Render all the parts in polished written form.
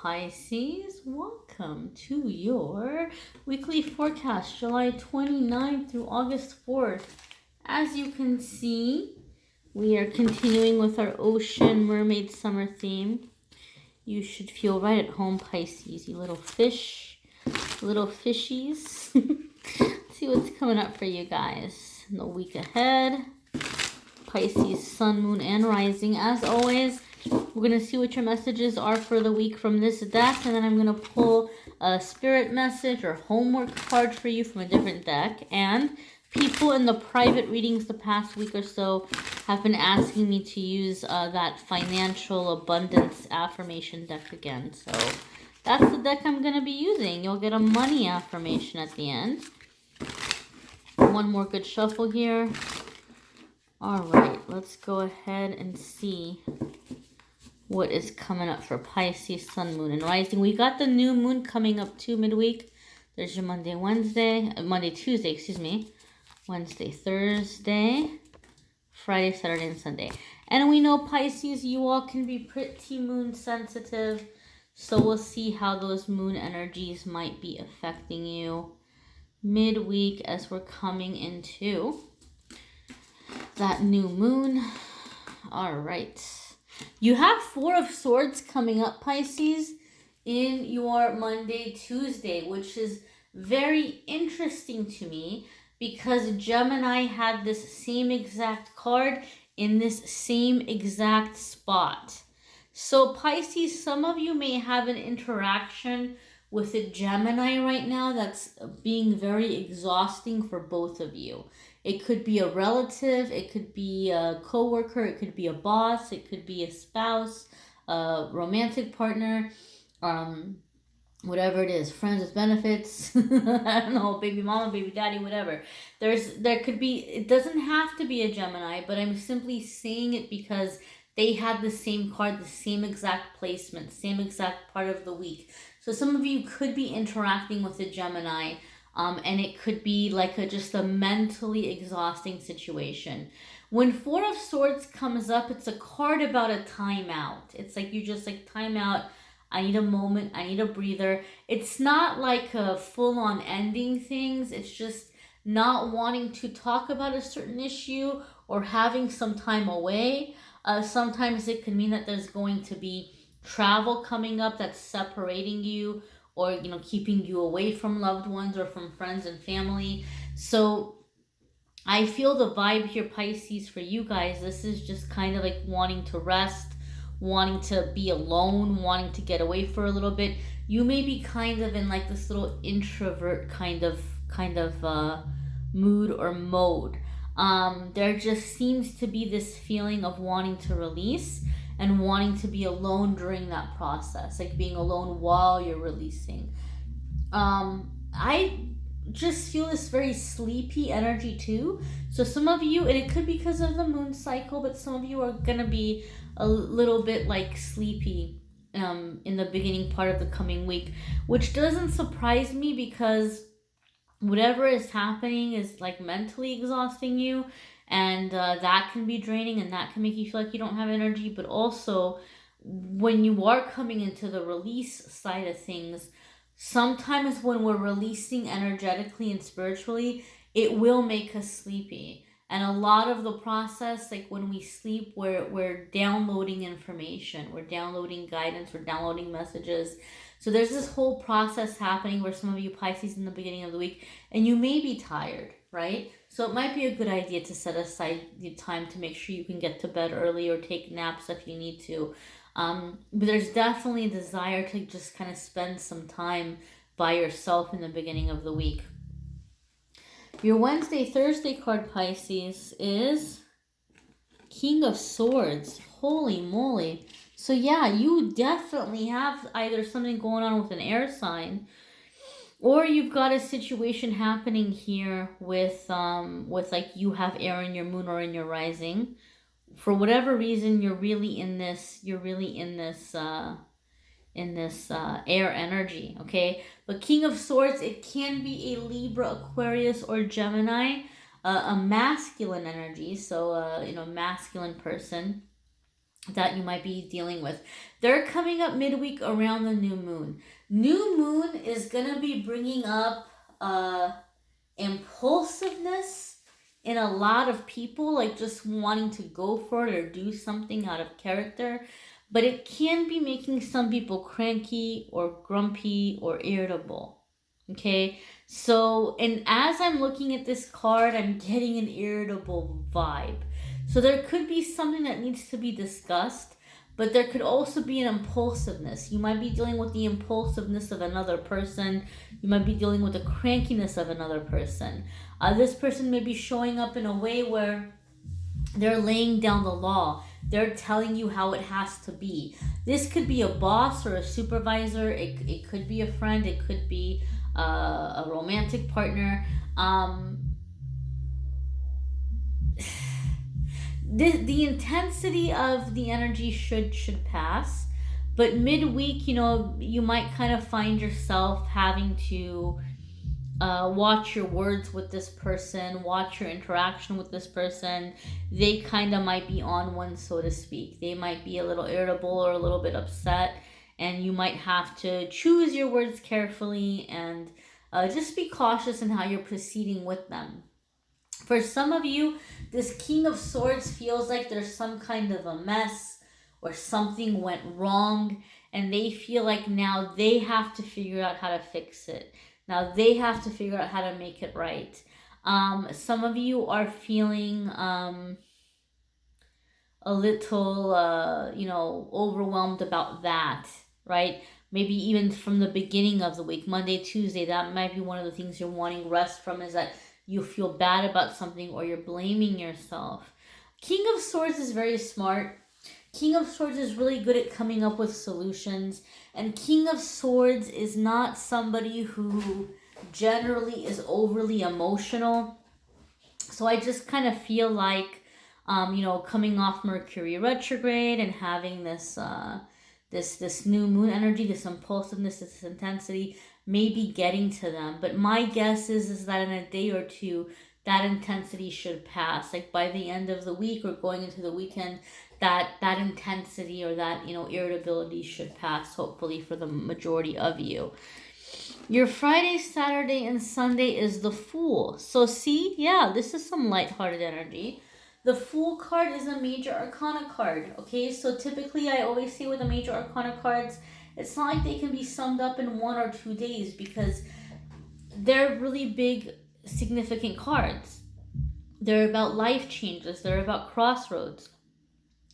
Pisces, welcome to your weekly forecast, July 29th through August 4th. As you can see, we are continuing with our ocean mermaid summer theme. You should feel right at home, Pisces, you little fish, little fishies. Let's see what's coming up for you guys in the week ahead. Pisces, sun, moon, and rising. As always, we're going to see what your messages are for the week from this deck, and then I'm going to pull a spirit message or homework card for you from a different deck. And people in the private readings the past week or so have been asking me to use that financial abundance affirmation deck again. So that's the deck I'm going to be using. You'll get a money affirmation at the end. One more good shuffle here. All right, let's go ahead and see what is coming up for Pisces, sun, moon, and rising. We got the new moon coming up too midweek. There's your Monday, Tuesday, Wednesday, Thursday, Friday, Saturday, and Sunday. And we know, Pisces, you all can be pretty moon sensitive. So we'll see how those moon energies might be affecting you midweek as we're coming into that new moon. All right. You have Four of Swords coming up, Pisces, in your Monday, Tuesday, which is very interesting to me because Gemini had this same exact card in this same exact spot. So Pisces, some of you may have an interaction with a Gemini right now that's being very exhausting for both of you. It could be a relative, it could be a coworker, it could be a boss, it could be a spouse, a romantic partner, whatever it is, friends with benefits, I don't know, baby mama, baby daddy, whatever. There could be, it doesn't have to be a Gemini, but I'm simply saying it because they had the same card, the same exact placement, same exact part of the week. So some of you could be interacting with a Gemini, and it could be like just a mentally exhausting situation. When Four of Swords comes up, it's a card about a timeout. It's like you just like time out. I need a moment. I need a breather. It's not like a full-on ending things. It's just not wanting to talk about a certain issue or having some time away. Sometimes it can mean that there's going to be travel coming up that's separating you, or keeping you away from loved ones or from friends and family. So I feel the vibe here, Pisces, for you guys. This is just kind of like wanting to rest, wanting to be alone, wanting to get away for a little bit. You may be kind of in like this little introvert kind of mood or mode. There just seems to be this feeling of wanting to release and wanting to be alone during that process, like being alone while you're releasing. I just feel this very sleepy energy too. So some of you, and it could be because of the moon cycle, but some of you are gonna be a little bit like sleepy in the beginning part of the coming week, which doesn't surprise me because whatever is happening is like mentally exhausting you. And that can be draining, and that can make you feel like you don't have energy. But also, when you are coming into the release side of things, sometimes when we're releasing energetically and spiritually, it will make us sleepy. And a lot of the process, like when we sleep, we're downloading information, we're downloading guidance, we're downloading messages. So there's this whole process happening where some of you Pisces in the beginning of the week, and you may be tired, right? So it might be a good idea to set aside the time to make sure you can get to bed early or take naps if you need to. But there's definitely a desire to just kind of spend some time by yourself in the beginning of the week. Your Wednesday, Thursday card, Pisces, is King of Swords. Holy moly. So yeah, you definitely have either something going on with an air sign, or you've got a situation happening here with like you have air in your moon or in your rising. For whatever reason, you're really in this air energy, okay? But King of Swords, it can be a Libra, Aquarius, or Gemini, a masculine energy. So masculine person. that you might be dealing with. They're coming up midweek around the new moon. New moon is going to be bringing up impulsiveness in a lot of people, like just wanting to go for it or do something out of character. But it can be making some people cranky or grumpy or irritable. Okay, so, and as I'm looking at this card, I'm getting an irritable vibe. So there could be something that needs to be discussed, but there could also be an impulsiveness. You might be dealing with the impulsiveness of another person. You might be dealing with the crankiness of another person. This person may be showing up in a way where they're laying down the law. They're telling you how it has to be. This could be a boss or a supervisor. It could be a friend. It could be a romantic partner. The intensity of the energy should pass, but midweek, you might kind of find yourself having to watch your words with this person, watch your interaction with this person. They kind of might be on one, so to speak. They might be a little irritable or a little bit upset, and you might have to choose your words carefully and just be cautious in how you're proceeding with them. For some of you, this King of Swords feels like there's some kind of a mess or something went wrong, and they feel like now they have to figure out how to fix it. Now they have to figure out how to make it right. Some of you are feeling a little, overwhelmed about that, right? Maybe even from the beginning of the week, Monday, Tuesday, that might be one of the things you're wanting rest from, is that you feel bad about something or you're blaming yourself. King of Swords is very smart. King of Swords is really good at coming up with solutions. And King of Swords is not somebody who generally is overly emotional. So I just kind of feel like, coming off Mercury retrograde and having this new moon energy, this impulsiveness, this intensity, maybe getting to them. But my guess is that in a day or two, that intensity should pass. Like by the end of the week or going into the weekend, that intensity or that, irritability should pass, hopefully, for the majority of you. Your Friday, Saturday, and Sunday is the Fool. So see, yeah, this is some lighthearted energy. The Fool card is a major arcana card, okay? So typically, I always say with the major arcana cards, it's not like they can be summed up in 1 or 2 days, because they're really big, significant cards. They're about life changes. They're about crossroads.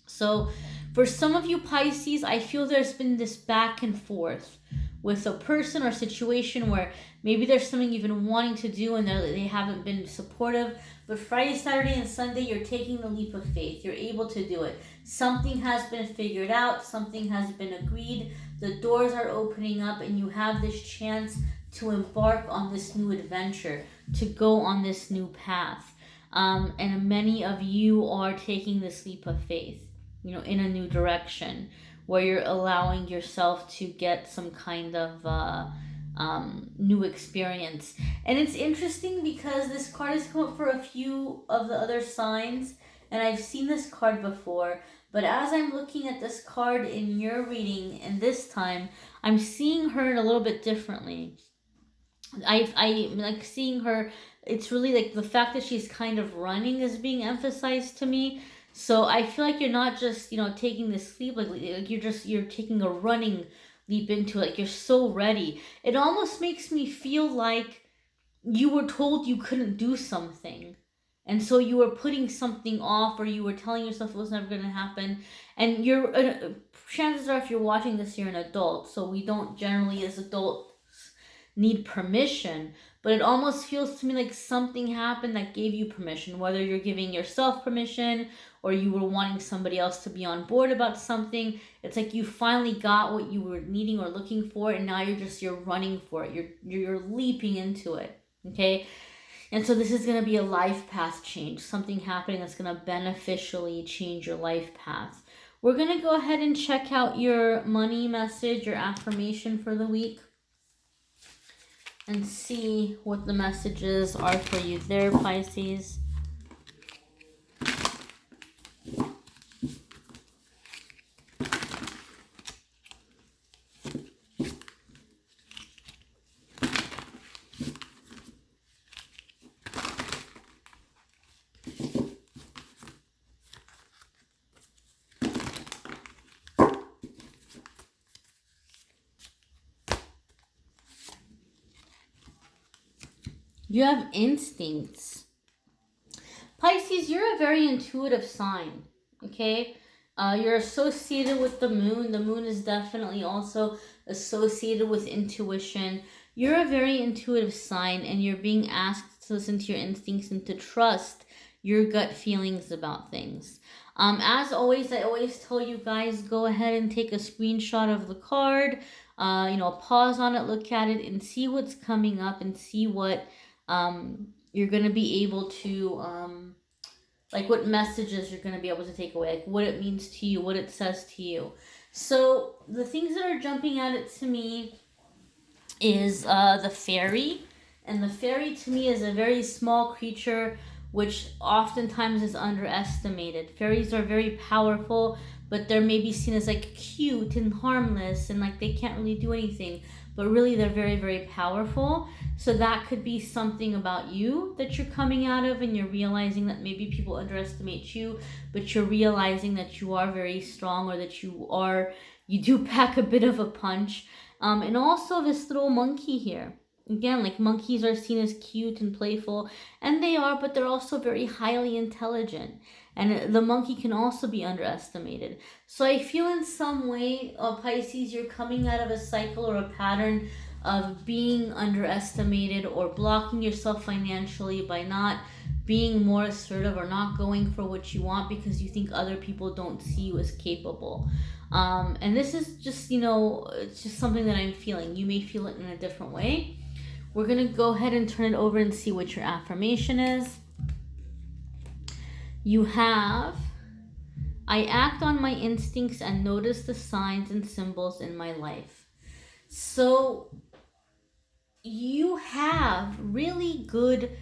So for some of you Pisces, I feel there's been this back and forth with a person or situation where maybe there's something you've been wanting to do and they haven't been supportive. But Friday, Saturday, and Sunday, you're taking the leap of faith. You're able to do it. Something has been figured out. Something has been agreed. The doors are opening up, and you have this chance to embark on this new adventure, to go on this new path. And many of you are taking this leap of faith, in a new direction, where you're allowing yourself to get some kind of new experience. And it's interesting because this card has come up for a few of the other signs, and I've seen this card before, but as I'm looking at this card in your reading, and this time, I'm seeing her a little bit differently. I'm like seeing her, it's really like the fact that she's kind of running is being emphasized to me. So I feel like you're not just, taking this leap, like you're taking a running leap into it. Like you're so ready. It almost makes me feel like you were told you couldn't do something, and so you were putting something off, or you were telling yourself it was never going to happen. And chances are, if you're watching this, you're an adult, so we don't generally as adults need permission, but it almost feels to me like something happened that gave you permission, whether you're giving yourself permission or you were wanting somebody else to be on board about something. It's like you finally got what you were needing or looking for, and now you're running for it. You're leaping into it, okay? And so this is going to be a life path change, something happening that's going to beneficially change your life path. We're going to go ahead and check out your money message, your affirmation for the week, and see what the messages are for you there, Pisces. You have instincts. Pisces, you're a very intuitive sign, okay? You're associated with the moon. The moon is definitely also associated with intuition. You're a very intuitive sign, and you're being asked to listen to your instincts and to trust your gut feelings about things. As always, I always tell you guys, go ahead and take a screenshot of the card, pause on it, look at it, and see what's coming up, and see what you're going to be able to, like what messages you're going to be able to take away, like what it means to you, what it says to you. So the things that are jumping at it to me is the fairy. And the fairy to me is a very small creature which oftentimes is underestimated. Fairies are very powerful, but they're maybe seen as like cute and harmless and like they can't really do anything. But really they're very, very powerful. So that could be something about you that you're coming out of, and you're realizing that maybe people underestimate you, but you're realizing that you are very strong, or that you do pack a bit of a punch. And also this little monkey here. Again, like monkeys are seen as cute and playful, and they are, but they're also very highly intelligent. And the monkey can also be underestimated. So I feel in some way, Pisces, you're coming out of a cycle or a pattern of being underestimated or blocking yourself financially by not being more assertive or not going for what you want because you think other people don't see you as capable. And this is just, it's just something that I'm feeling. You may feel it in a different way. We're going to go ahead and turn it over and see what your affirmation is. You have, I act on my instincts and notice the signs and symbols in my life. So you have really good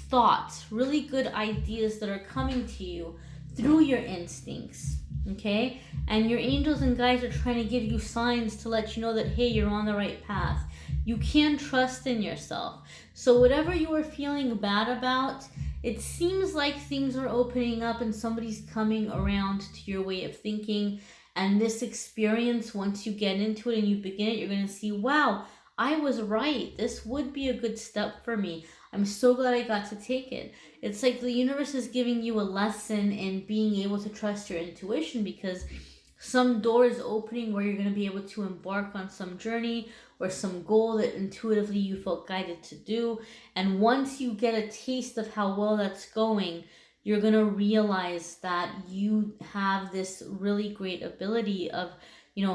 thoughts, really good ideas that are coming to you through your instincts, okay? And your angels and guides are trying to give you signs to let you know that, hey, you're on the right path. You can trust in yourself. So whatever you are feeling bad about, it seems like things are opening up and somebody's coming around to your way of thinking. And this experience, once you get into it and you begin it, you're going to see, wow, I was right. This would be a good step for me. I'm so glad I got to take it. It's like the universe is giving you a lesson in being able to trust your intuition, because some door is opening where you're going to be able to embark on some journey or some goal that intuitively you felt guided to do. And once you get a taste of how well that's going, you're going to realize that you have this really great ability of,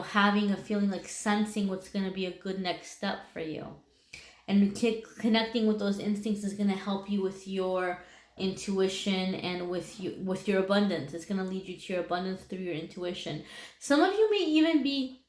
having a feeling, like sensing what's going to be a good next step for you. And connecting with those instincts is going to help you with your intuition and with your abundance. It's going to lead you to your abundance through your intuition. Some of you may even be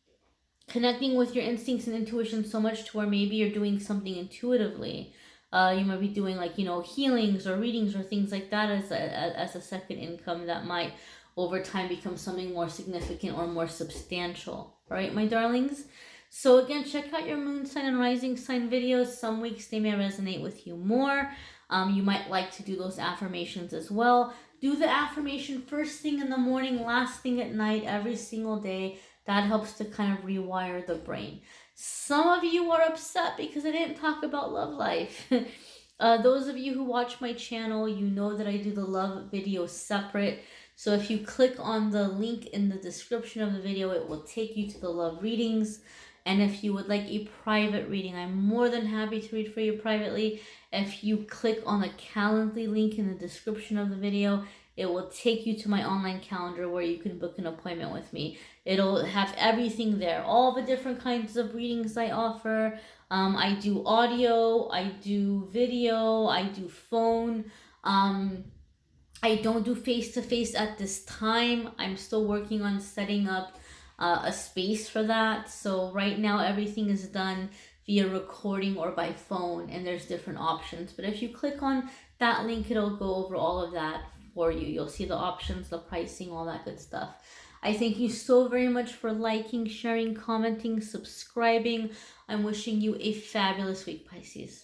connecting with your instincts and intuition so much to where maybe you're doing something intuitively. You might be doing like, healings or readings or things like that as a second income that might over time become something more significant or more substantial. Right, my darlings? So again, check out your moon sign and rising sign videos. Some weeks they may resonate with you more. You might like to do those affirmations as well. Do the affirmation first thing in the morning, last thing at night, every single day. That helps to kind of rewire the brain. Some of you are upset because I didn't talk about love life. Those of you who watch my channel, you know that I do the love video separate. So if you click on the link in the description of the video, it will take you to the love readings. And if you would like a private reading, I'm more than happy to read for you privately. If you click on the Calendly link in the description of the video, it will take you to my online calendar where you can book an appointment with me. It'll have everything there, all the different kinds of readings I offer. I do audio, I do video, I do phone. I don't do face-to-face at this time. I'm still working on setting up a space for that. So right now everything is done via recording or by phone, and there's different options. But if you click on that link, it'll go over all of that for you. You'll see the options, the pricing, all that good stuff. I thank you so very much for liking, sharing, commenting, subscribing. I'm wishing you a fabulous week, Pisces.